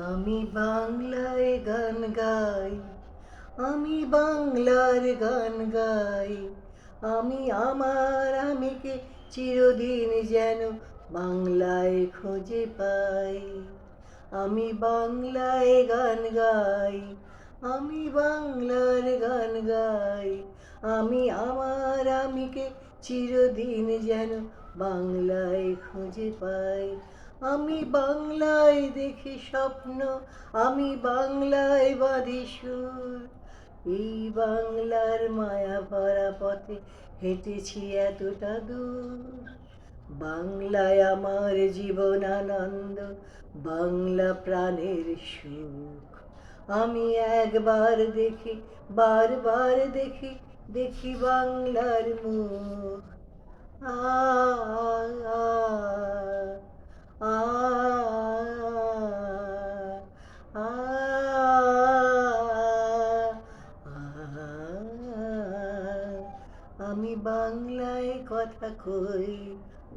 আমি বাংলায় গান গাই, আমি বাংলার গান গাই। আমি আমার আমিকে চিরদিন যেন বাংলায় খুঁজে পাই। আমি বাংলায় গান গাই, আমি বাংলার গান গাই। আমি আমার আমিকে চিরদিন যেন বাংলায় খুঁজে পাই। আমি বাংলায় দেখি স্বপ্ন, আমি বাংলায় বাঁধি সুর। এই বাংলার মায়া ভরা পথে হেঁটেছি এতটা দূর। বাংলায় আমার জীবন আনন্দ, বাংলা প্রাণের সুখ। আমি একবার দেখি, বারবার দেখি, দেখি বাংলার মুখ। আ আ আ আ আমি বাংলায় কথা কই,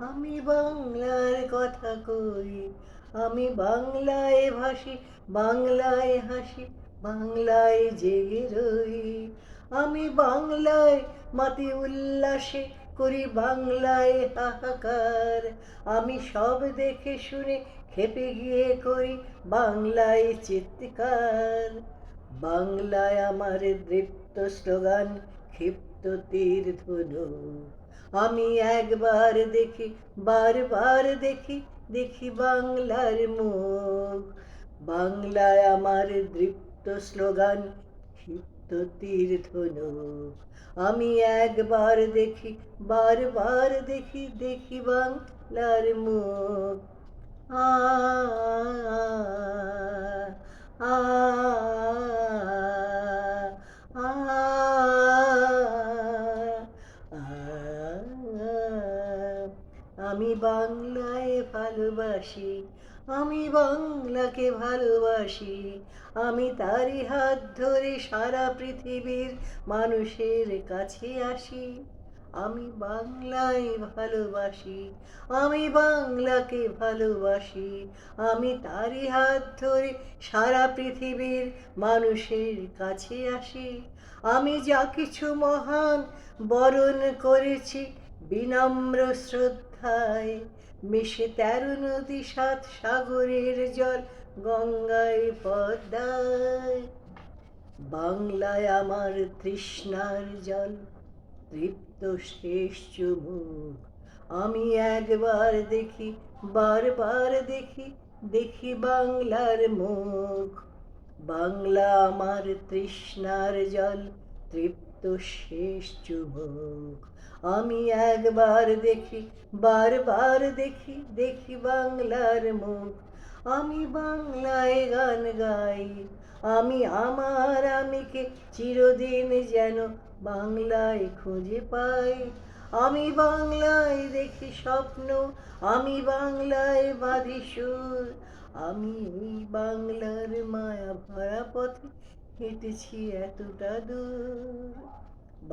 আমি বাংলার কথা কই। আমি বাংলায় ভাসি, বাংলায় হাসি, বাংলায় জেগে রই। আমি বাংলায় মাতি উল্লাসে করি বাংলায় হাহাকার। আমি সব দেখে শুনে খেপে গিয়ে করি বাংলায় চিৎকার। বাংলায় আমার দৃপ্ত স্লোগান, ক্ষিপ্ত তীর ধনুক। আমি একবার দেখি, বারবার দেখি, দেখি বাংলার মুখ। বাংলায় আমার দৃপ্ত স্লোগান, ক্ষিপ্ত তীর ধনুক। আমি একবার দেখি, বারবার দেখি, দেখি বাংলার মুখ। আ আ আ আমি বাংলায় ভালোবাসি, আমি বাংলাকে ভালোবাসি। আমি তারই হাত ধরে সারা পৃথিবীর মানুষের কাছে আসি। আমি বাংলায় ভালোবাসি, আমি বাংলাকে ভালোবাসি। আমি তারই হাত ধরে সারা পৃথিবীর মানুষের কাছে আসি। আমি যা কিছু মহান বরণ করেছি বিনম্র শ্রদ্ধায়, মিশে 13 নদী 7 সাগরের জল গঙ্গায় পদ্মায়। বাংলায় আমার তৃষ্ণার জল, তৃপ্ত শেষ চুমুক। আমি একবার দেখি, বারবার দেখি, দেখি বাংলার মুখ। বাংলা আমার তৃষ্ণার জল, তৃপ্ত শেষ চুমুক। আমি একবার দেখি, বারবার দেখি, দেখি বাংলার মুখ। আমি বাংলায় গান গাই, আমি আমার আমিকে চিরদিন যেন বাংলায় খুঁজে পাই। আমি বাংলায় দেখি স্বপ্ন, আমি বাংলায় বাঁধি সুর। আমি এই বাংলার মায়া ভরা পথে হেঁটেছি এতটা দূর।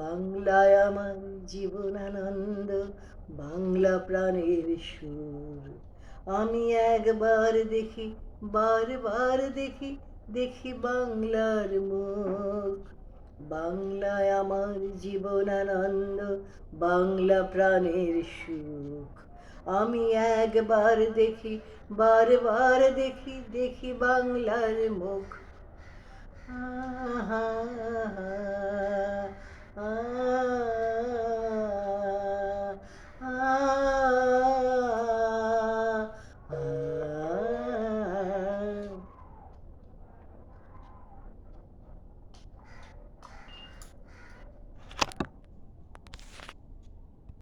বাংলায় আমার জীবন আনন্দ, বাংলা প্রাণের সুর। আমি একবার দেখি, বারবার দেখি, দেখি বাংলার মুখ। বাংলায় আমার জীবন আনন্দ, বাংলা প্রাণের সুখ। আমি একবার দেখি, বারবার দেখি, দেখি বাংলার মুখ। আহা আহা